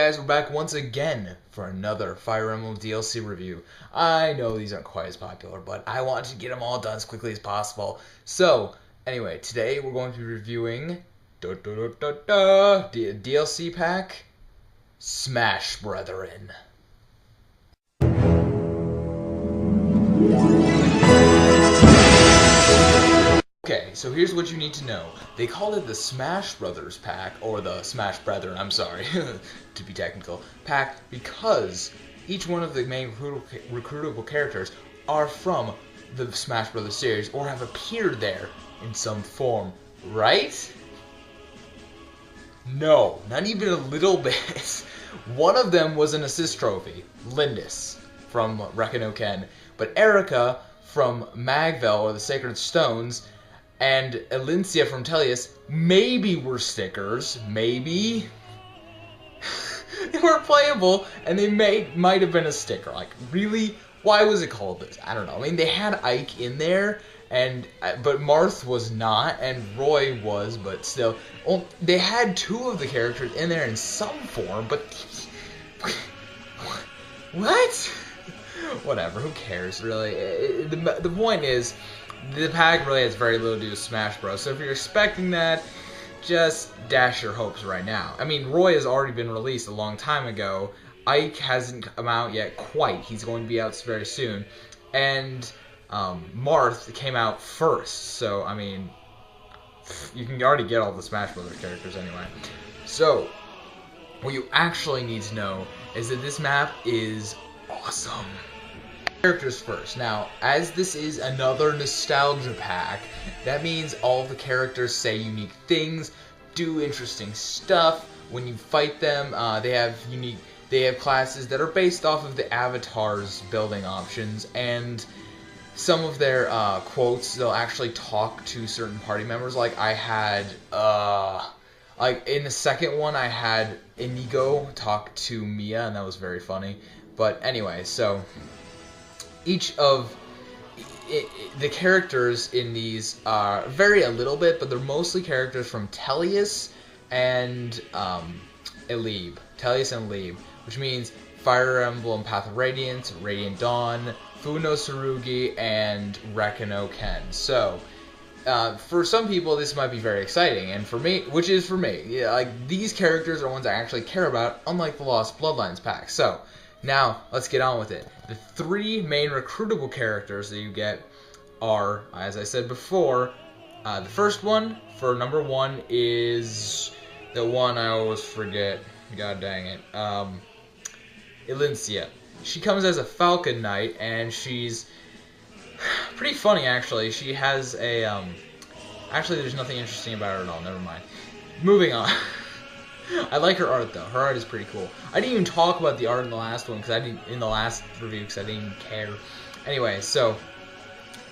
guys, we're back once again for another Fire Emblem DLC review. I know these aren't quite as popular, but I want to get them all done as quickly as possible. So, anyway, today we're going to be reviewing DLC pack, Smash Brethren. Okay, so here's what you need to know. They called it the Smash Brothers pack, or the Smash Brethren, I'm sorry, to be technical, pack, because each one of the main recruitable characters are from the Smash Brothers series, or have appeared there in some form, right? No, not even a little bit. One of them was an assist trophy, Lindis, from Ken, but Erica from Magvel, or the Sacred Stones, and Elincia from Tellius maybe were stickers, maybe. They weren't playable, and they might have been a sticker. Like, really? Why was it called this? I don't know. I mean, they had Ike in there, but Marth was not, and Roy was, but still. Well, they had two of the characters in there in some form, but... What? Whatever, who cares, really? The point is, the pack really has very little to do with Smash Bros. So if you're expecting that, just dash your hopes right now. I mean, Roy has already been released a long time ago. Ike hasn't come out yet quite. He's going to be out very soon. And Marth came out first. So, I mean, you can already get all the Smash Brothers characters anyway. So, what you actually need to know is that this map is awesome. Characters first. Now, as this is another nostalgia pack, that means all the characters say unique things, do interesting stuff. When you fight them, they have classes that are based off of the avatar's building options, and some of their quotes, they'll actually talk to certain party members. Like I had, like in the second one, I had Inigo talk to Mia, and that was very funny. But anyway, so each of the characters in these vary a little bit, but they're mostly characters from Tellius and Elebe. Tellius and Elebe, which means Fire Emblem Path of Radiance, Radiant Dawn, Funo Tsurugi, and Rekino Ken. So, for some people, this might be very exciting, and for me, which is for me, yeah, like these characters are ones I actually care about, unlike the Lost Bloodlines pack. So, now, let's get on with it. The three main recruitable characters that you get are, as I said before, the first one, for number one, is the one I always forget. God dang it. Elincia. She comes as a Falcon Knight, and she's pretty funny, actually. She has a, actually, there's nothing interesting about her at all. Never mind. Moving on. I like her art though. Her art is pretty cool. I didn't even talk about the art in the last one because I didn't even care. Anyway, so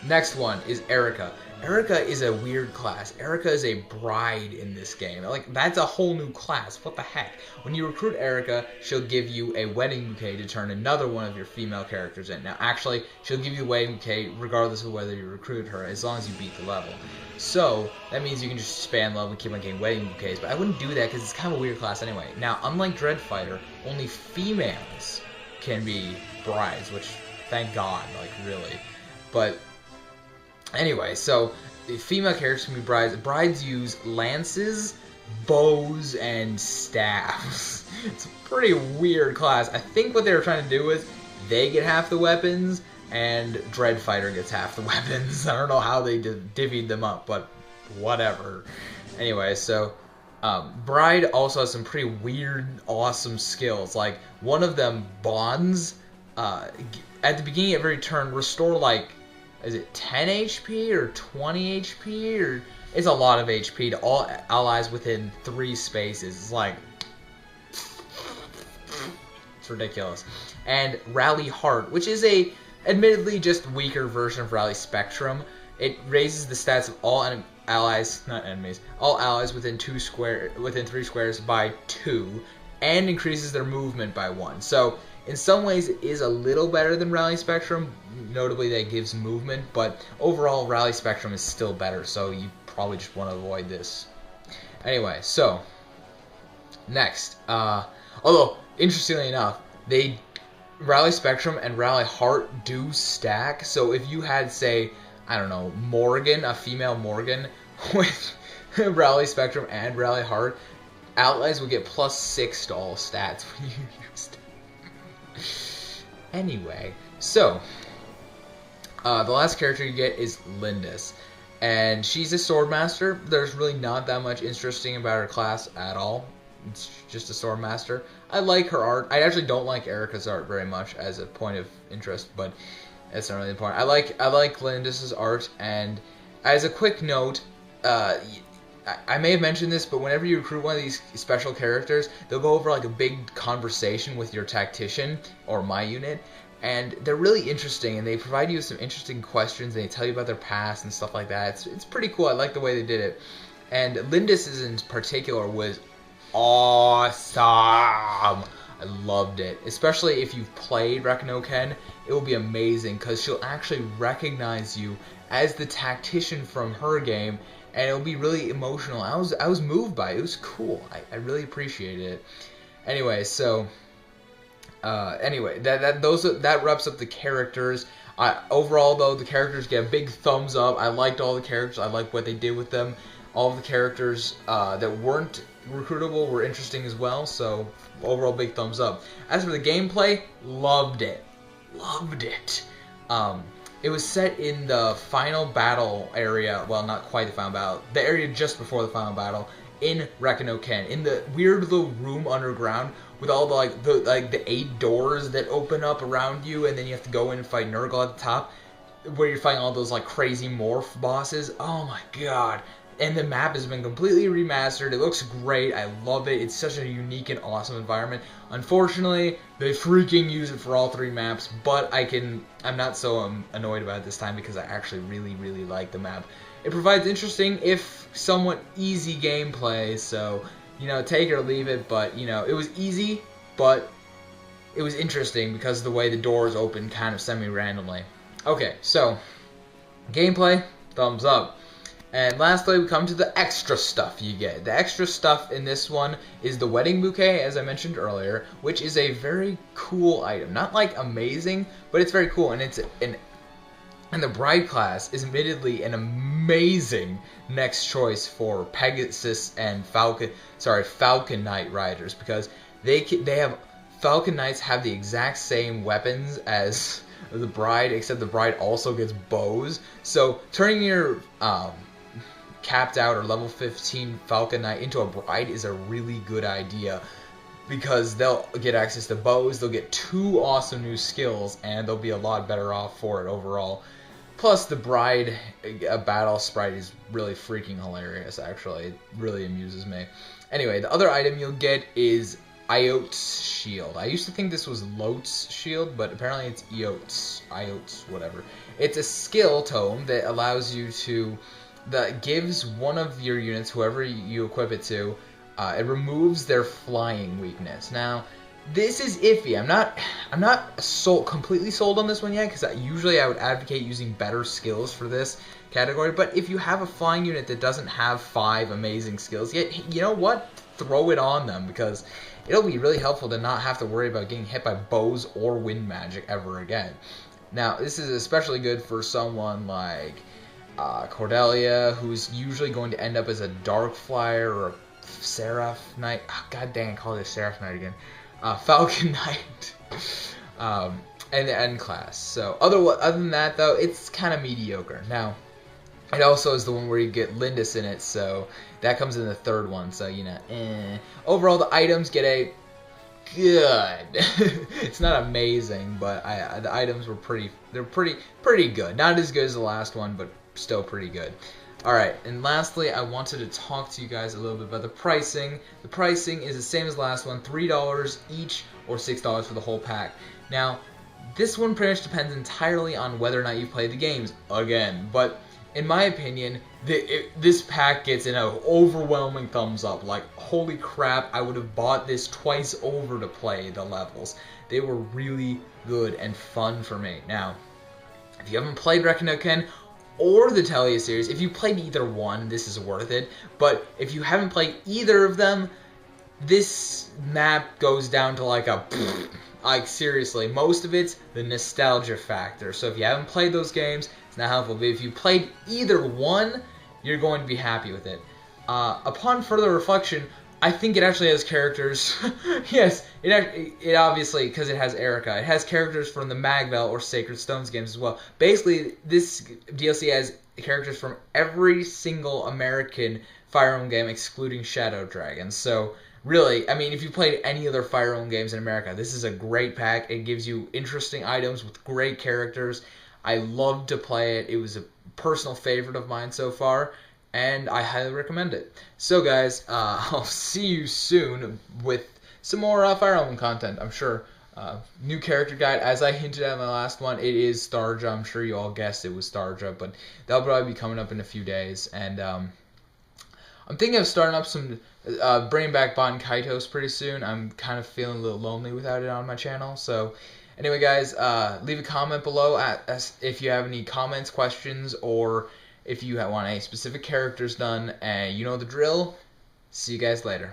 next one is Erica. Erica is a weird class. Erica is a bride in this game. Like, that's a whole new class. What the heck? When you recruit Erica, she'll give you a wedding bouquet to turn another one of your female characters in. Now, actually, she'll give you a wedding bouquet regardless of whether you recruit her, as long as you beat the level. So, that means you can just spam level and keep on getting wedding bouquets, but I wouldn't do that because it's kind of a weird class anyway. Now, unlike Dreadfighter, only females can be brides, which, thank God, like, really. But anyway, so female characters can be brides. Brides use lances, bows, and staffs. It's a pretty weird class. I think what they were trying to do is they get half the weapons, and Dreadfighter gets half the weapons. I don't know how they divvied them up, but whatever. Anyway, so Bride also has some pretty weird, awesome skills. Like, one of them, Bonds, at the beginning of every turn, restore, like, is it 10 HP or 20 HP? Or it's a lot of HP to all allies within 3 spaces. It's like, it's ridiculous. And Rally Heart, which is a admittedly just weaker version of Rally Spectrum. It raises the stats of all allies, not enemies, all allies within 3 squares by 2, and increases their movement by 1. So in some ways, it is a little better than Rally Spectrum, notably that it gives movement, but overall, Rally Spectrum is still better, so you probably just want to avoid this. Anyway, so, next, Although, interestingly enough, Rally Spectrum and Rally Heart do stack. So if you had, say, I don't know, Morgan, a female Morgan, with Rally Spectrum and Rally Heart, allies would get +6 to all stats when you used it. Anyway, so the last character you get is Lindis, and she's a swordmaster. There's really not that much interesting about her class at all. It's just a swordmaster. I like her art. I actually don't like Erica's art very much as a point of interest, but that's not really the point. I like Lindis's art, and as a quick note, I may have mentioned this, but whenever you recruit one of these special characters, they'll go over like a big conversation with your tactician or my unit, and they're really interesting, and they provide you with some interesting questions, and they tell you about their past and stuff like that. It's pretty cool. I like the way they did it. And Lindis in particular was awesome. I loved it. Especially if you've played Rekanoken, it will be amazing, because she'll actually recognize you as the tactician from her game, and it'll be really emotional. I was moved by it. It was cool. I really appreciated it. Anyway, so that wraps up the characters. Overall, though, the characters get a big thumbs up. I liked all the characters. I liked what they did with them. All of the characters that weren't recruitable were interesting as well. So overall, big thumbs up. As for the gameplay, loved it. Loved it. It was set in the final battle area. Well, not quite the final battle. The area just before the final battle in Rekanoken, in the weird little room underground with all the 8 doors that open up around you, and then you have to go in and fight Nurgle at the top, where you're fighting all those like crazy morph bosses. Oh my god. And the map has been completely remastered. It looks great. I love it. It's such a unique and awesome environment. Unfortunately, they freaking use it for all 3 maps, but I'm not so annoyed about it this time, because I actually really, really like the map. It provides interesting, if somewhat easy gameplay, so, you know, take it or leave it, but, you know, it was easy, but it was interesting because of the way the doors open kind of semi-randomly. Okay, so, gameplay, thumbs up. And lastly, we come to the extra stuff you get. The extra stuff in this one is the wedding bouquet, as I mentioned earlier, which is a very cool item. Not like amazing, but it's very cool, and and the bride class is admittedly an amazing next choice for Pegasus and Falcon Knight riders, because Falcon Knights have the exact same weapons as the bride, except the bride also gets bows. So turning your capped out or level 15 Falcon Knight into a bride is a really good idea, because they'll get access to bows, they'll get 2 awesome new skills, and they'll be a lot better off for it overall. Plus, the bride battle sprite is really freaking hilarious, actually. It really amuses me. Anyway, the other item you'll get is Iot's shield. I used to think this was Lot's shield, but apparently it's Iot's, whatever. It's a skill tome that allows you to, that gives one of your units, whoever you equip it to, it removes their flying weakness. Now, this is iffy. I'm not completely sold on this one yet, because usually I would advocate using better skills for this category. But if you have a flying unit that doesn't have 5 amazing skills yet, you know what? Throw it on them, because it'll be really helpful to not have to worry about getting hit by bows or wind magic ever again. Now, this is especially good for someone like Cordelia, who's usually going to end up as a Dark Flyer or a Seraph Knight. Oh, god dang, I call it a Seraph Knight again. Falcon Knight. And the N class. So, other than that, though, it's kind of mediocre. Now, it also is the one where you get Lindis in it, so that comes in the 3rd one, so, you know, Overall, the items get a good. It's not amazing, but the items were pretty good. Not as good as the last one, but still pretty good. Alright, and lastly, I wanted to talk to you guys a little bit about the pricing. The pricing is the same as the last one, $3 each or $6 for the whole pack. Now, this one pretty much depends entirely on whether or not you've played the games, again, but in my opinion, this pack gets an overwhelming thumbs up. Like, holy crap, I would have bought this twice over to play the levels. They were really good and fun for me. Now, if you haven't played Rekanoken or the Telia series, if you played either one, this is worth it. But if you haven't played either of them, this map goes down to like a like seriously, most of it's the nostalgia factor. So if you haven't played those games, it's not helpful. But if you played either one, you're going to be happy with it. Upon further reflection, I think it actually has characters. Yes, it obviously, because it has Erica, it has characters from the Magvel or Sacred Stones games as well. Basically, this DLC has characters from every single American Fire Emblem game, excluding Shadow Dragon. So really, I mean, if you played any other Fire Emblem games in America, this is a great pack. It gives you interesting items with great characters. I loved to play it. It was a personal favorite of mine so far, and I highly recommend it. So guys, I'll see you soon with some more Fire Emblem content, I'm sure. New character guide, as I hinted at in my last one, it is Starja. I'm sure you all guessed it was Starja, but that'll probably be coming up in a few days. And I'm thinking of starting up some, bringing back Bon Kaitos pretty soon. I'm kind of feeling a little lonely without it on my channel. So anyway, guys, leave a comment below if you have any comments, questions, or if you want any specific characters done. And you know the drill. See you guys later.